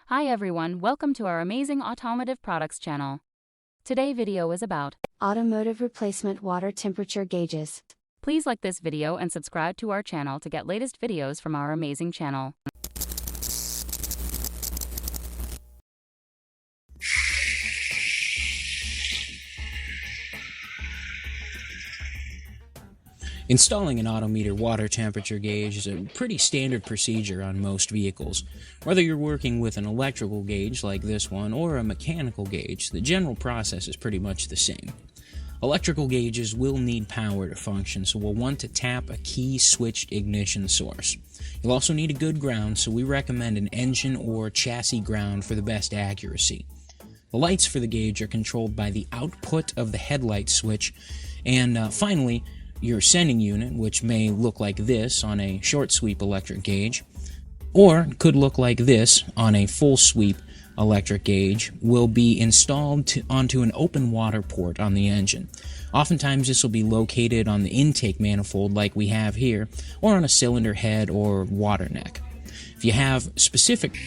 Hi everyone, welcome to our amazing automotive products channel. Today video is about automotive replacement water temperature gauges. Please like this video and subscribe to our channel to get latest videos from our amazing channel. Installing an Autometer water temperature gauge is a pretty standard procedure on most vehicles. Whether you're working with an electrical gauge like this one or a mechanical gauge, the general process is pretty much the same. Electrical gauges will need power to function, so we'll want to tap a key-switched ignition source. You'll also need a good ground, so we recommend an engine or chassis ground for the best accuracy. The lights for the gauge are controlled by the output of the headlight switch, and finally, your sending unit, which may look like this on a short sweep electric gauge, or could look like this on a full sweep electric gauge, will be installed onto an open water port on the engine. Oftentimes this will be located on the intake manifold like we have here, or on a cylinder head or water neck. If you have specific